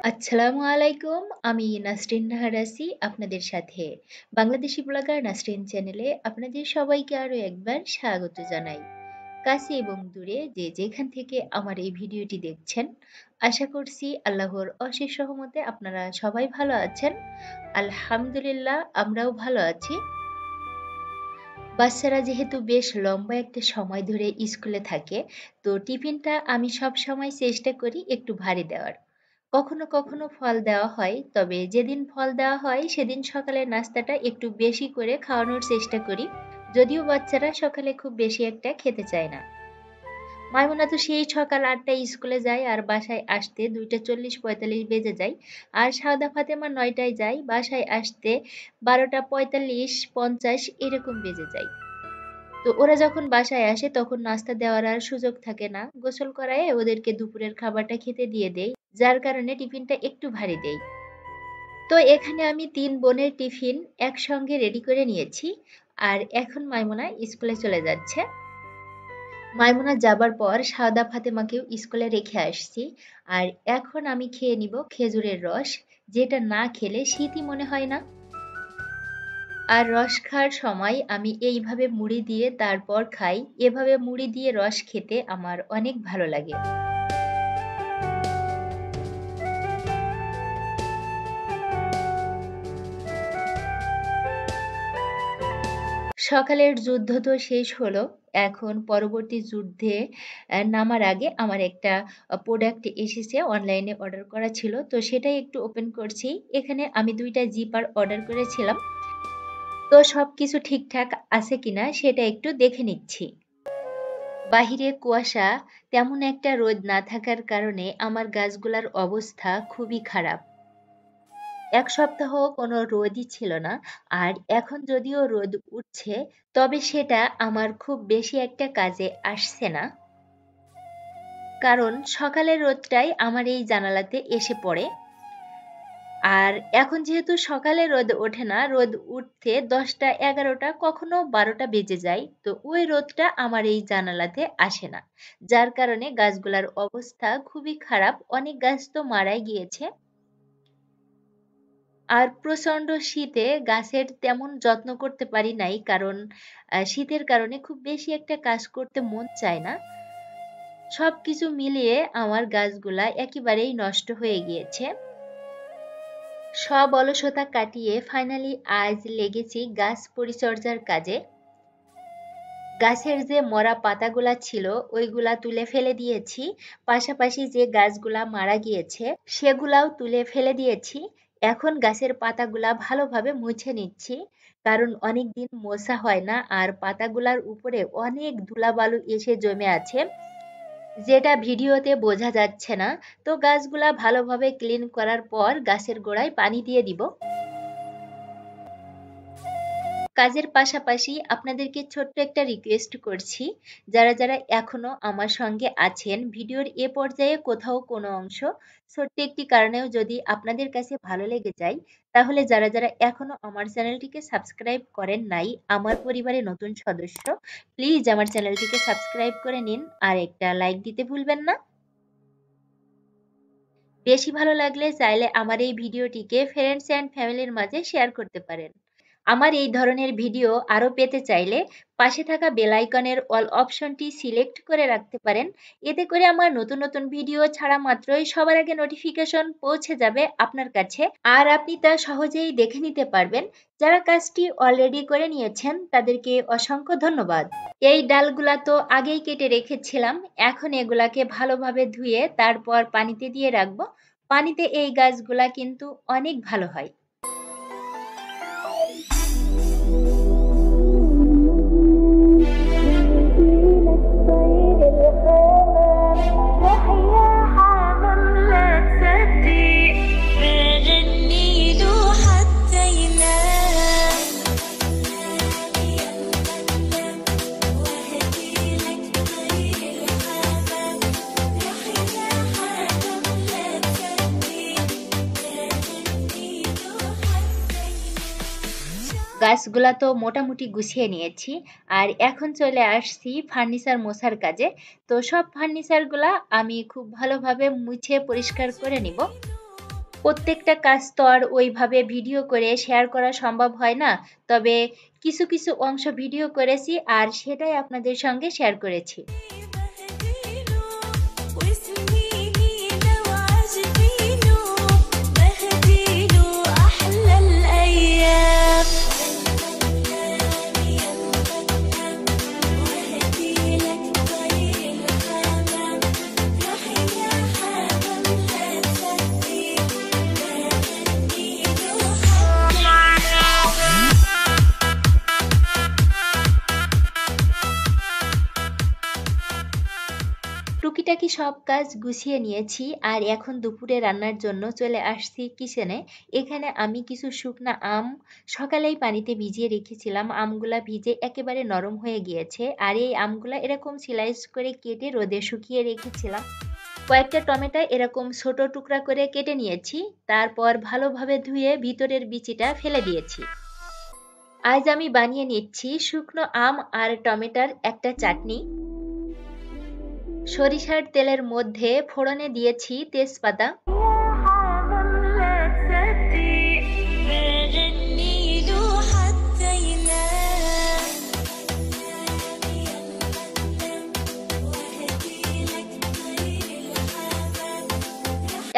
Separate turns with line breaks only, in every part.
আসসালামু আলাইকুম। আমি নাসরিন নাহার আছি আপনাদের সাথে। বাংলাদেশি ব্লগার নাসরিন চ্যানেলে আপনাদের সবাইকে আরো একবার স্বাগত জানাই। কাছে এবং দূরে যে যেখান থেকে আমার এই ভিডিওটি দেখছেন, আশা করছি আল্লাহর অশেষ রহমতে আপনারা সবাই ভালো আছেন। আলহামদুলিল্লাহ আমরাও ভালো আছি। বাচ্চারা যেহেতু বেশ লম্বা একটা সময় ধরে স্কুলে থাকে, তো টিফিনটা আমি সব সময় চেষ্টা করি একটু ভারী দেওয়ার। কখনো কখনো ফল দেওয়া হয়, তবে যেদিন ফল দেওয়া হয় সেদিন সকালের নাস্তাটা একটু বেশি করে খাওয়ানোর চেষ্টা করি, যদিও বাচ্চারা সকালে খুব বেশি একটা খেতে চায় না। মাইমুনা তো সেই সকাল ৮টায় স্কুলে যায় আর বাসায় আসতে ২টা ৪০-৪৫ বেজে যায়। আর সাউদা ফাতেমা ৯টায় যায়, বাসায় আসতে ১২টা ৪৫-৫০ এরকম বেজে যায়। তো ওরা যখন বাসায় আসে তখন নাস্তা দেওয়ার আর সুযোগ থাকে না। গোসল করায়ে ওদেরকে দুপুরের খাবারটা খেতে দিয়ে দেই, যার কারণে টিফিনটা একটু ভারী দেই। তো এখানে আমি ৩ বোনের টিফিন একসঙ্গে রেডি করে নিয়েছি। আর এখন মাইমুনা স্কুলে চলে যাচ্ছে। মাইমুনা যাবার পর সাদা ফাতেমাকেও স্কুলে রেখে আসছি। আর এখন আমি খেয়ে নিব খেজুরের রস, যেটা না খেলে শীতই মনে হয় না। আর রস খাওয়ার সময় আমি এইভাবে মুড়ি দিয়ে তারপর খাই। এভাবে মুড়ি দিয়ে রস খেতে আমার অনেক ভালো লাগে। সকালের যুদ্ধ তো শেষ হলো। এখন পরবর্তী যুদ্ধে নামার আগে আমার একটা প্রোডাক্ট এসেছে, অনলাইনে অর্ডার করা ছিল। তো সেটাই একটু ওপেন করছি। এখানে আমি ২ টা জিপার অর্ডার করেছিলাম। তো সবকিছু ঠিকঠাক আছে কিনা সেটা একটু দেখে নিচ্ছি। বাহিরে কুয়াশা, তেমন একটা রোদ না থাকার কারণে আমার গাছগুলার অবস্থা খুবই খারাপ। ১ সপ্তাহ কোনো রোদই ছিল না। আর এখন যদিও রোদ উঠছে, তবে সেটা আমার খুব বেশি একটা কাজে আসছে না। কারণ সকালের রোদটাই আমার এই জানালাতে এসে পড়ে। আর এখন যেহেতু সকালে রোদ ওঠে না, রোদ উঠতে ১০টা ১১টা কখনো ১২টা বেজে যায়। তো ওই রোদটা আমার এই জানালাতে আসে না। যার কারণে গাছগুলার অবস্থা খুবই খারাপ। অনেক গাছ তো মারাই গিয়েছে। আর প্রচণ্ড শীতে গাছের তেমন যত্ন করতে পারি নাই, কারণ শীতের কারণে খুব বেশি একটা কাজ করতে মন চায় না। সবকিছু মিলিয়ে আমার গাছগুলা একেবারেই নষ্ট হয়ে গিয়েছে। সব অলসতা কাটিয়ে ফাইনালি আজ লেগেছি গাছ পরিচর্যার কাজে। গাছের যে মরা পাতাগুলা ছিল ওইগুলা তুলে ফেলে দিয়েছি, পাশাপাশি যে গাছগুলা মারা গিয়েছে সেগুলাও তুলে ফেলে দিয়েছি। এখন গাছের পাতাগুলা ভালোভাবে মুছে নিচ্ছি, কারণ অনেকদিন মোছা হয় না আর পাতাগুলার উপরে অনেক ধুলাবালু এসে জমে আছে, যেটা ভিডিওতে বোঝা যাচ্ছে না। তো গাছগুলা ভালোভাবে ক্লিন করার পর গাছের গোড়ায় পানি দিয়ে দিব। কাজের পাশাপাশি আপনাদেরকে ছোট্ট একটা রিকোয়েস্ট করছি, যারা যারা এখনো আমার সঙ্গে আছেন, ভিডিওর এ পর্যায়ে কোথাও কোনো অংশ ছোট্ট একটি কারণেও যদি আপনাদের কাছে ভালো লেগে যায়, তাহলে যারা যারা এখনো আমার চ্যানেলটিকে সাবস্ক্রাইব করেন নাই, আমার পরিবারে নতুন সদস্য, প্লিজ আমার চ্যানেলটিকে সাবস্ক্রাইব করে নিন আর একটা লাইক দিতে ভুলবেন না। বেশি ভালো লাগলে চাইলে আমার এই ভিডিওটিকে ফ্রেন্ডস অ্যান্ড ফ্যামিলির মাঝে শেয়ার করতে পারেন। আমার এই ধরনের ভিডিও আরও পেতে চাইলে পাশে থাকা বেল আইকনের অল অপশনটি সিলেক্ট করে রাখতে পারেন। এতে করে আমার নতুন নতুন ভিডিও ছাড়া মাত্রই সবার আগে নোটিফিকেশন পৌঁছে যাবে আপনার কাছে, আর আপনি তা সহজেই দেখে নিতে পারবেন। যারা কাজটি অলরেডি করে নিয়েছেন তাদেরকে অসংখ্য ধন্যবাদ। এই ডালগুলা তো আগেই কেটে রেখেছিলাম, এখন এগুলাকে ভালোভাবে ধুয়ে তারপর পানিতে দিয়ে রাখবো। পানিতে এই গাছগুলা কিন্তু অনেক ভালো হয়। গাছগুলা তো মোটামুটি গুছিয়ে নিয়েছি, আর এখন চলে আসছি ফার্নিচার মোছার কাজে। তো সব ফার্নিচারগুলা আমি খুব ভালোভাবে মুছে পরিষ্কার করে নিব। প্রত্যেকটা কাজ তো আর ওইভাবে ভিডিও করে শেয়ার করা সম্ভব হয় না, তবে কিছু কিছু অংশ ভিডিও করেছি আর সেটাই আপনাদের সঙ্গে শেয়ার করেছি। টুকিটাকি সব কাজ গুছিয়ে নিয়েছি আর এখন দুপুরে রান্নার জন্য চলে আসছি কিচেনে। এখানে আমি কিছু শুকনা আম সকালেই পানিতে ভিজিয়ে রেখেছিলাম, আমগুলা ভিজে একেবারে নরম হয়ে গিয়েছে আর এই আমগুলা এরকম স্লাইস করে কেটে রোদে শুকিয়ে রেখেছিলাম। কয়েকটা টমেটো এরকম ছোট টুকরা করে কেটে নিয়েছি, তারপর ভালোভাবে ধুয়ে ভিতরের বিচিটা ফেলে দিয়েছি। আজ আমি বানিয়ে নিচ্ছি শুকনো আম আর টমেটোর একটা চাটনি। সরিষার তেলের মধ্যে ফোড়নে দিয়েছি তেজপাতা,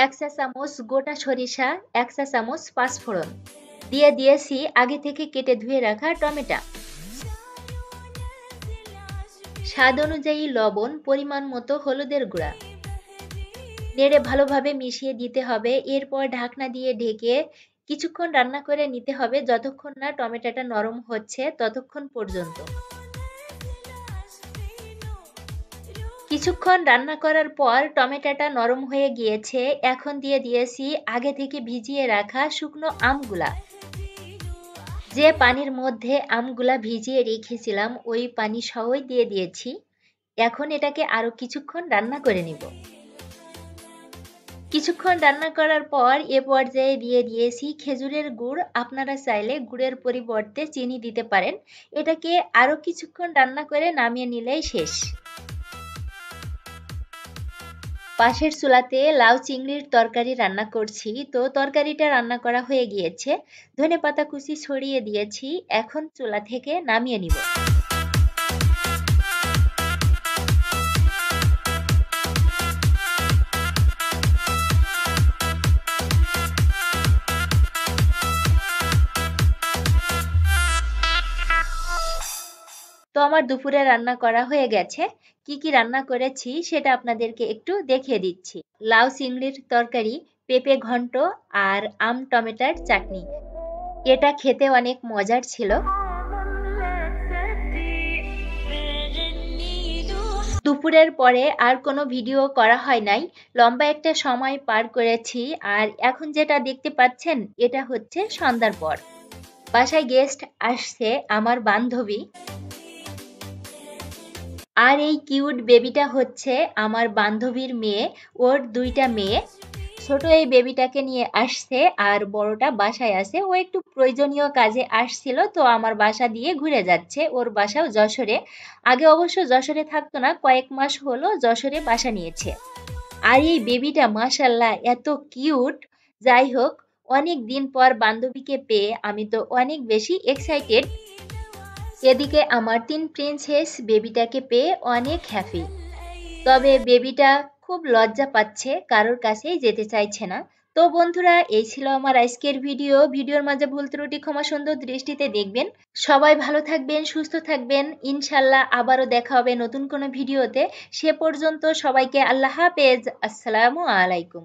এক চা চামচ গোটা সরিষা, এক চা চামচ পাঁচফোড়ন দিয়ে দিয়েছি আগে থেকে কেটে ধুয়ে রাখা টমেটো, স্বাদ অনুযায়ী লবণ, পরিমাণ মতো হলুদের গুঁড়া, নেড়ে ভালোভাবে মিশিয়ে দিতে হবে। এরপর ঢাকনা দিয়ে ঢেকে কিছুক্ষণ রান্না করে নিতে হবে, যতক্ষণ না টমেটোটা নরম হচ্ছে ততক্ষণ পর্যন্ত। কিছুক্ষণ রান্না করার পর টমেটোটা নরম হয়ে গিয়েছে, এখন দিয়ে দিয়েছি আগে থেকে ভিজিয়ে রাখা শুকনো আমগুলা। যে পানির মধ্যে আমগুলা ভিজিয়ে রেখেছিলাম ওই পানি সহই দিয়ে দিয়েছি। এখন এটাকে আরো কিছুক্ষণ রান্না করে নিব। কিছুক্ষণ রান্না করার পর এ পর্যায়ে দিয়ে দিয়েছি খেজুরের গুড়, আপনারা চাইলে গুড়ের পরিবর্তে চিনি দিতে পারেন। এটাকে আরো কিছুক্ষণ রান্না করে নামিয়ে নিলেই শেষ। পাশের চুলাতে লাউ চিংড়ির তরকারি রান্না করছি, তো তরকারিটা রান্না করা হয়ে গিয়েছে, ধনেপাতা কুচি ছড়িয়ে দিয়েছি, এখন চুলা থেকে নামিয়ে নিব। তো আমার দুপুরে রান্না করা হয়ে গেছে। কি কি রান্না করেছি সেটা আপনাদেরকে একটু দেখিয়ে দিচ্ছি। লাউ চিংড়ির তরকারি, পেঁপে ঘন্ট আর আম টমেটোর চাটনি। এটা খেতে অনেক মজার ছিল। দুপুরের পরে আর কোনো ভিডিও করা হয় নাই, লম্বা একটা সময় পার করেছি। আর এখন যেটা দেখতে পাচ্ছেন এটা হচ্ছে সন্ধ্যার পর। বাসায় গেস্ট আসছে আমার বান্ধবী, আর এই কিউট বেবিটা হচ্ছে আমার বান্ধবীর মেয়ে, ওর দুইটা মেয়ে। ছোট এই বেবিটাকে নিয়ে আসছে আর বড়টা বাসায় আছে, ও একটু প্রয়োজনীয় কাজে আসছিল, তো আমার বাসা দিয়ে ঘুরে যাচ্ছে। ওর বাসাও যশোরে, আগে অবশ্য যশোরে থাকতো না, কয়েক মাস হলো যশোরে বাসা নিয়েছে। আর এই বেবিটা মাশাল্লাহ এত কিউট। যাই হোক, অনেক দিন পর বান্ধবীকে পেয়ে আমি তো অনেক বেশি এক্সাইটেড। এদিকে আমার 3 প্রিন্সেস বেবিটাকে পেয়ে অনেক হ্যাপি। তবে বেবিটা খুব লজ্জা পাচ্ছে, কারোর কাছেই যেতে চাইছে না। তো বন্ধুরা, এই ছিল আমার আজকের ভিডিও। ভিডিওর মাঝে ভুল ত্রুটি ক্ষমা সুন্দর দৃষ্টিতে দেখবেন। সবাই ভালো থাকবেন, সুস্থ থাকবেন। ইনশাল্লাহ আবারও দেখা হবে নতুন কোনো ভিডিওতে। সে পর্যন্ত সবাইকে আল্লাহ হাফেজ। আসসালামু আলাইকুম।